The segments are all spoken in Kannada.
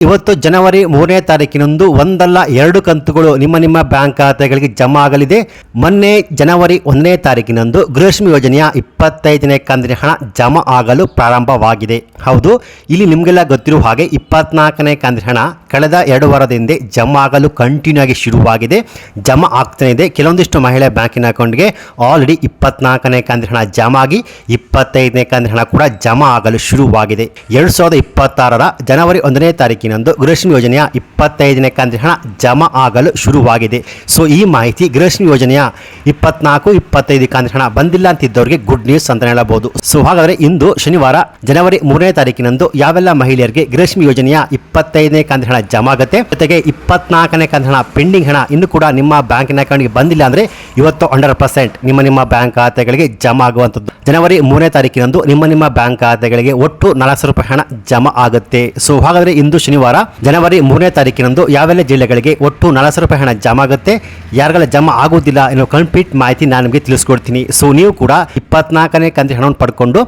ಇವತ್ತು ಜನವರಿ 3ನೇ ತಾರೀಕಿನಂದು ಒಂದಲ್ಲ ಎರಡು ಕಂತುಗಳು ನಿಮ್ಮ ಬ್ಯಾಂಕ್ ಖಾತೆಗಳಿಗೆ ಜಮಾ ಆಗಲಿದೆ. ಮೊನ್ನೆ ಜನವರಿ 1ನೇ ತಾರೀಕಿನಂದು ಗೃಹಲಕ್ಷ್ಮಿ ಯೋಜನೆಯ 25ನೇ ಕಂತಿನ ಹಣ ಜಮಾ ಆಗಲು ಪ್ರಾರಂಭವಾಗಿದೆ. ಹೌದು, ಇಲ್ಲಿ ನಿಮಗೆಲ್ಲ ಗೊತ್ತಿರುವ ಹಾಗೆ 24ನೇ ಕಂತಿನ ಹಣ ಕಳೆದ 2 ವಾರದಿಂದ ಜಮಾ ಆಗಲು ಕಂಟಿನ್ಯೂ ಆಗಿ ಶುರುವಾಗಿದೆ, ಜಮಾ ಆಗ್ತಾನೆ ಇದೆ. ಕೆಲವೊಂದಿಷ್ಟು ಮಹಿಳೆ ಬ್ಯಾಂಕಿನ ಅಕೌಂಟ್ಗೆ ಆಲ್ರೆಡಿ 24ನೇ ಕಂತಿನ ಹಣ ಜಮಾ ಆಗಿ 25ನೇ ಕಂತಿನ ಹಣ ಕೂಡ ಜಮಾ ಆಗಲು ಶುರುವಾಗಿದೆ. 2026ರ ಜನವರಿ 1ನೇ ತಾರೀಕಿನಂದು ಗೃಹಲಕ್ಷ್ಮಿ ಯೋಜನೆಯ 25ನೇ ಕಂತಿನ ಹಣ ಜಮಾ ಆಗಲು ಶುರುವಾಗಿದೆ. ಸೊ ಈ ಮಾಹಿತಿ ಗೃಹಲಕ್ಷ್ಮಿ ಯೋಜನೆಯ 24, 25 ಕಂತಿನ ಹಣ ಬಂದಿಲ್ಲ ಅಂತಿದ್ದವರಿಗೆ ಗುಡ್ ನ್ಯೂಸ್ ಅಂತ ಹೇಳಬಹುದು. ಸೊ ಹಾಗಾದರೆ ಇಂದು ಶನಿವಾರ ಜನವರಿ 3ನೇ ತಾರೀಕಿನಂದು ಯಾವೆಲ್ಲ ಮಹಿಳೆಯರಿಗೆ ಗೃಹಲಕ್ಷ್ಮಿ ಯೋಜನೆಯ 25ನೇ ಕಂತಿನ ಹಣ ಜಮಾ ಆಗುತ್ತೆ, ಜೊತೆಗೆ 24ನೇ ಕಂತಿನ ಹಣ ಪೆಂಡಿಂಗ್ ಹಣ ಇನ್ನು ಕೂಡ ನಿಮ್ಮ ಬ್ಯಾಂಕಿನ ಅಕೌಂಟ್ಗೆ ಬಂದಿಲ್ಲ ಅಂದ್ರೆ ಇವತ್ತು 100% ನಿಮ್ಮ ಬ್ಯಾಂಕ್ ಖಾತೆಗಳಿಗೆ ಜಮಾ ಆಗುವಂಥದ್ದು. ಜನವರಿ 3ನೇ ತಾರೀಕಿನಂದು ನಿಮ್ಮ ಬ್ಯಾಂಕ್ ಖಾತೆಗಳಿಗೆ ಒಟ್ಟು 400 ರೂಪಾಯಿ ಹಣ ಜಮಾ ಆಗುತ್ತೆ. ಸೊ ಹಾಗಾದರೆ ಇಂದು ಶನಿವಾರ ಜನವರಿ 3ನೇ ತಾರೀಕಿನಂದು ಯಾವೆಲ್ಲ ಜಿಲ್ಲೆಗಳಿಗೆ ಒಟ್ಟು 400 ರೂಪಾಯಿ ಹಣ ಜಮಾ ಆಗುತ್ತೆ, ಯಾರಿಗೆಲ್ಲ ಜಮಾ ಆಗುವುದಿಲ್ಲ ಅನ್ನೋ ಕಂಪ್ಲೀಟ್ ಮಾಹಿತಿ ನಾನು ನಿಮಗೆ ತಿಳಿಸ್ಕೊಡ್ತೀನಿ. ಸೊ ನೀವು ಕೂಡ 24ನೇ ಕಂತಿನ ಹಣವನ್ನು ಪಡ್ಕೊಂಡು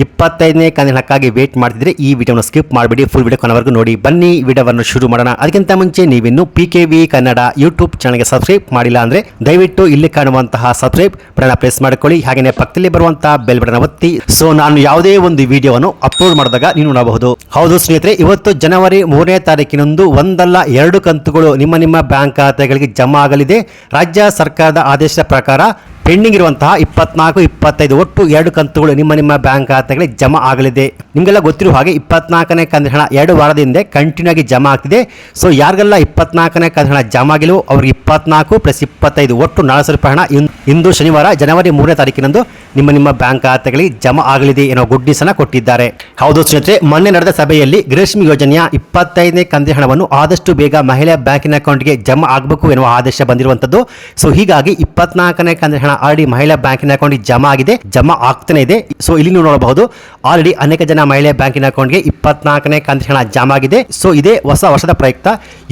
25ನೇ ಕಂತಿನ ಹಣಕ್ಕಾಗಿ ವೇಟ್ ಮಾಡ್ತಿದ್ರೆ ಈ ವಿಡಿಯೋನ ಸ್ಕಿಪ್ ಮಾಡಿಬಿಡಿ, ಫುಲ್ ವಿಡಿಯೋ ಕೊನೆವರೆಗೂ ನೋಡಿ. ಬನ್ನಿ ವಿಡಿಯೋವನ್ನು ಶುರು ಮಾಡೋಣ. ಅದಕ್ಕಿಂತ ಮುಂಚೆ ನೀವಿನ್ನು PKV ಕನ್ನಡ ಯೂಟ್ಯೂಬ್ ಚಾನಲ್ಗೆ ಸಬ್ಸ್ಕ್ರೈಬ್ ಮಾಡಿಲ್ಲ ಅಂದ್ರೆ ದಯವಿಟ್ಟು ಇಲ್ಲಿ ಕಾಣುವಂತಹ ಸಬ್ಸ್ಕ್ರೈಬ್ ಬಟನ್ ಪ್ರೆಸ್ ಮಾಡಿಕೊಳ್ಳಿ, ಹಾಗೆಯೇ ಪಕ್ಕದಲ್ಲಿ ಬರುವಂತಹ ಬೆಲ್ ಬಟನ್ ಒತ್ತಿ. ಸೊ ನಾನು ಯಾವುದೇ ಒಂದು ವಿಡಿಯೋವನ್ನು ಅಪ್ಲೋಡ್ ಮಾಡಿದಾಗ ನೀವು ನೋಡಬಹುದು. ಹೌದು ಸ್ನೇಹಿತರೆ, ಇವತ್ತು ಜನವರಿ 3ನೇ ತಾರೀಕಿನಂದು ಒಂದಲ್ಲ ಎರಡು ಕಂತುಗಳು ನಿಮ್ಮ ಬ್ಯಾಂಕ್ ಖಾತೆಗಳಿಗೆ ಜಮಾ ಆಗಲಿದೆ. ರಾಜ್ಯ ಸರ್ಕಾರದ ಆದೇಶದ ಪ್ರಕಾರ ಪೆಂಡಿಂಗ್ ಇರುವಂತಹ 24, 25 ಒಟ್ಟು 2 ಕಂತುಗಳು ನಿಮ್ಮ ಬ್ಯಾಂಕ್ ಖಾತೆಗಳಿಗೆ ಜಮಾ ಆಗಲಿದೆ. ನಿಮಗೆಲ್ಲ ಗೊತ್ತಿರುವ ಹಾಗೆ 24ನೇ ಕಂತಿನ ಹಣ 2 ವಾರದಿಂದ ಕಂಟಿನ್ಯೂ ಆಗಿ ಜಮಾ ಆಗ್ತಿದೆ. ಸೊ ಯಾರಿಗೆಲ್ಲ 24ನೇ ಕಂತಿನ ಹಣ ಜಮಾ ಆಗಿಲ್ಲ ಅವ್ರಿಗೆ 24 + 25 ಒಟ್ಟು 400 ರೂಪಾಯಿ ಹಣ ಇಂದು ಶನಿವಾರ ಜನವರಿ 3ನೇ ತಾರೀಕಿನಂದು ನಿಮ್ಮ ಬ್ಯಾಂಕ್ ಖಾತೆಗಳಿಗೆ ಜಮಾ ಆಗಲಿದೆ ಏನೋ ಗುಡ್ ನ್ಯೂಸ್ ಅನ್ನು ಕೊಟ್ಟಿದ್ದಾರೆ. ಹೌದು ಸ್ನೇಹಿತರೆ, ಮೊನ್ನೆ ನಡೆದ ಸಭೆಯಲ್ಲಿ ಗೃಹಲಕ್ಷ್ಮಿ ಯೋಜನೆಯ 25ನೇ ಕಂತಿನ ಹಣವನ್ನು ಆದಷ್ಟು ಬೇಗ ಮಹಿಳಾ ಬ್ಯಾಂಕಿನ ಅಕೌಂಟ್ಗೆ ಜಮಾ ಆಗಬೇಕು ಎನ್ನುವ ಆದೇಶ ಬಂದಿರುವಂತದ್ದು. ಸೊ ಹೀಗಾಗಿ 24ನೇ ಕಂತಿನ ಹಣ ಆಲ್ರೆಡಿ ಮಹಿಳಾ ಬ್ಯಾಂಕಿನ ಅಕೌಂಟ್ ಜಮಾ ಆಗಿದೆ, ಜಮಾ ಆಗ್ತಾನೆ ಇದೆ. ಸೊ ಇಲ್ಲಿ ನೀವು ನೋಡಬಹುದು ಆಲ್ರೆಡಿ ಅನೇಕ ಜನ ಮಹಿಳಾ ಬ್ಯಾಂಕಿನ ಅಕೌಂಟ್ಗೆ 24ನೇ ಕಂತಿನ ಹಣ ಜಮಾ ಆಗಿದೆ. ಸೊ ಇದೇ ಹೊಸ ವರ್ಷದ ಪ್ರಯುಕ್ತ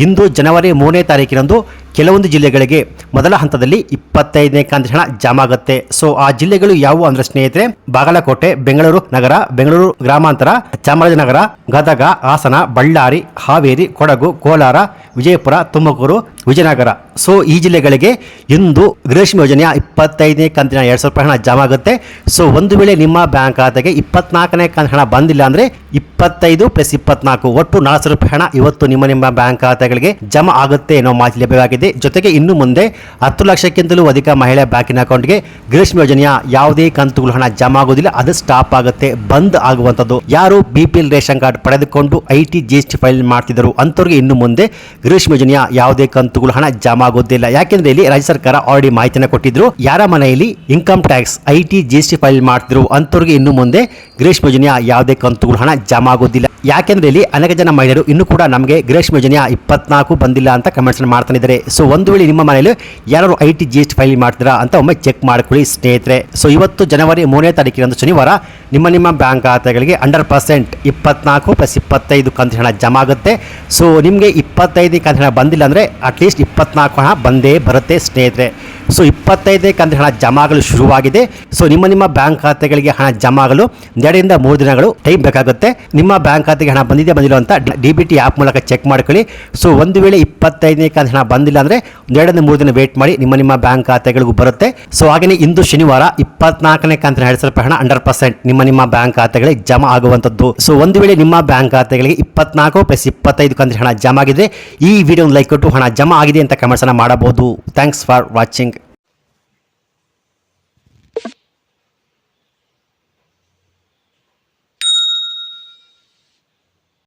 ಇಂದು ಜನವರಿ 3ನೇ ತಾರೀಕಿನಂದು ಕೆಲವೊಂದು ಜಿಲ್ಲೆಗಳಿಗೆ ಮೊದಲ ಹಂತದಲ್ಲಿ 25ನೇ ಕಂತಿನ ಹಣ ಜಮಾ ಆಗುತ್ತೆ. ಸೊ ಆ ಜಿಲ್ಲೆಗಳು ಯಾವುವು ಅಂದ್ರೆ ಸ್ನೇಹಿತರೆ, ಬಾಗಲಕೋಟೆ, ಬೆಂಗಳೂರು ನಗರ, ಬೆಂಗಳೂರು ಗ್ರಾಮಾಂತರ, ಚಾಮರಾಜನಗರ, ಗದಗ, ಹಾಸನ, ಬಳ್ಳಾರಿ, ಹಾವೇರಿ, ಕೊಡಗು, ಕೋಲಾರ, ವಿಜಯಪುರ, ತುಮಕೂರು, ವಿಜಯನಗರ. ಸೊ ಈ ಜಿಲ್ಲೆಗಳಿಗೆ ಇಂದು ಗೃಹಲಕ್ಷ್ಮಿ ಯೋಜನೆಯ 25ನೇ ಕಂತಿನ 200 ರೂಪಾಯಿ ಹಣ ಜಮಾ ಆಗುತ್ತೆ. ಸೊ ಒಂದು ವೇಳೆ ನಿಮ್ಮ ಬ್ಯಾಂಕ್ ಖಾತೆಗೆ 24ನೇ ಕಂತಿನ ಹಣ ಬಂದಿಲ್ಲ ಅಂದ್ರೆ 25 + 24 ಒಟ್ಟು 400 ರೂಪಾಯಿ ಹಣ ಇವತ್ತು ನಿಮ್ಮ ಬ್ಯಾಂಕ್ ಖಾತೆಗಳಿಗೆ ಜಮಾ ಆಗುತ್ತೆ ಅನ್ನೋ ಮಾಹಿತಿ ಲಭ್ಯವಾಗಿದೆ. ಜೊತೆಗೆ ಇನ್ನು ಮುಂದೆ 10 ಲಕ್ಷಕ್ಕಿಂತಲೂ ಅಧಿಕ ಮಹಿಳಾ ಬ್ಯಾಂಕಿನ ಅಕೌಂಟ್ಗೆ ಗೃಹಲಕ್ಷ್ಮಿ ಯೋಜನೆಯ ಯಾವುದೇ ಕಂತುಗಳು ಹಣ ಜಮಾ ಆಗುವುದಿಲ್ಲ, ಅದು ಸ್ಟಾಪ್ ಆಗುತ್ತೆ, ಬಂದ್ ಆಗುವಂಥದ್ದು. ಯಾರು BPL ರೇಷನ್ ಕಾರ್ಡ್ ಪಡೆದುಕೊಂಡು IT GST ಫೈಲ್ ಮಾಡ್ತಿದ್ದರು ಅಂತವ್ರಿಗೆ ಇನ್ನು ಮುಂದೆ ಗೃಹಲಕ್ಷ್ಮಿ ಯೋಜನೆಯ ಯಾವುದೇ ಕಂತುಗಳು ಹಣ ಜಮಾ ಆಗೋದಿಲ್ಲ. ಯಾಕೆಂದ್ರೆ ಇಲ್ಲಿ ರಾಜ್ಯ ಸರ್ಕಾರ ಆಲ್ರೆಡಿ ಮಾಹಿತಿಯನ್ನು ಕೊಟ್ಟಿದ್ರು, ಯಾರ ಮನೆಯಲ್ಲಿ income tax IT GST file ಮಾಡ್ತಿದ್ರು ಅಂತವ್ರಿಗೆ ಇನ್ನು ಮುಂದೆ ಗೃಹಲಕ್ಷ್ಮಿ ಯೋಜನೆಯ ಯಾವುದೇ ಕಂತುಗಳು ಹಣ ಜಮಾ ಆಗೋದಿಲ್ಲ. ಯಾಕೆಂದ್ರೆ ಇಲ್ಲಿ ಅನೇಕ ಜನ ಮಹಿಳೆಯರು ಇನ್ನೂ ಕೂಡ ನಮಗೆ ಗೃಹಲಕ್ಷ್ಮಿ ಯೋಜನೆಯ 24 ಬಂದಿಲ್ಲ ಅಂತ ಕಮೆಂಟ್ಸ್ ಮಾಡ್ತಾ ಇದ್ದಾರೆ. ಸೊ ಒಂದು ವೇಳೆ ನಿಮ್ಮ ಮನೆಯಲ್ಲಿ ಯಾರು IT GST ಫೈಲ್ ಮಾಡ್ತೀರಾ ಅಂತ ಒಮ್ಮೆ ಚೆಕ್ ಮಾಡ್ಕೊಳ್ಳಿ ಸ್ನೇಹಿತರೆ. ಸೊ ಇವತ್ತು ಜನವರಿ 3ನೇ ತಾರೀಕಿನಂದು ಶನಿವಾರ ನಿಮ್ಮ ಬ್ಯಾಂಕ್ ಖಾತೆಗಳಿಗೆ 100% 24 + 25 ಕಂತಿನ ಹಣ ಜಮಾ ಆಗುತ್ತೆ. ಸೊ ನಿಮಗೆ 25 ಕಂತಿನ ಹಣ ಬಂದಿಲ್ಲ ಅಂದ್ರೆ ಅಟ್ಲೀಸ್ಟ್ 24 ಹಣ ಬಂದೇ ಬರುತ್ತೆ ಸ್ನೇಹಿತರೆ. ಸೊ 25ನೇ ಕಂತಿನ ಹಣ ಜಮಾ ಆಗಲು ಶುರುವಾಗಿದೆ. ಸೊ ನಿಮ್ಮ ಬ್ಯಾಂಕ್ ಖಾತೆಗಳಿಗೆ ಹಣ ಜಮಾ ಆಗಲು 2 ರಿಂದ 3 ದಿನಗಳು ಟೈಮ್ ಬೇಕಾಗುತ್ತೆ. ನಿಮ್ಮ ಬ್ಯಾಂಕ್ ಖಾತೆಗೆ ಹಣ ಬಂದಿದೆ ಬಂದಿಲ್ಲ ಅಂತ DBT ಆ್ಯಪ್ ಮೂಲಕ ಚೆಕ್ ಮಾಡ್ಕೊಳ್ಳಿ. ಸೊ ಒಂದು ವೇಳೆ 25ನೇ ಕಂತಿನ ಹಣ ಬಂದಿಲ್ಲ ಅಂದ್ರೆ 2 ರಿಂದ 3 ದಿನ ವೇಟ್ ಮಾಡಿ ನಿಮ್ಮ ಬ್ಯಾಂಕ್ ಖಾತೆಗಳಿಗೂ ಬರುತ್ತೆ. ಸೊ ಹಾಗೆಯೇ ಇಂದು ಶನಿವಾರ 24ನೇ ಕಂತಿನ 200 ರೂಪಾಯಿ ಹಣ 100% ನಿಮ್ಮ ಬ್ಯಾಂಕ್ ಖಾತೆಗಳಿಗೆ ಜಮಾ ಆಗುವಂಥದ್ದು. ಸೊ ಒಂದು ವೇಳೆ ನಿಮ್ಮ ಬ್ಯಾಂಕ್ ಖಾತೆಗಳಿಗೆ 24 + 25 ಕಂತಿನ ಹಣ ಜಮಾ ಆಗಿದೆ, ಈ ವಿಡಿಯೋ ಲೈಕ್ ಕೊಟ್ಟು ಹಣ ಜಮಾ ಆಗಿದೆ ಅಂತ ಕಮೆಂಟ್ಸ್ ಅನ್ನು ಮಾಡಬಹುದು. Thanks for watching.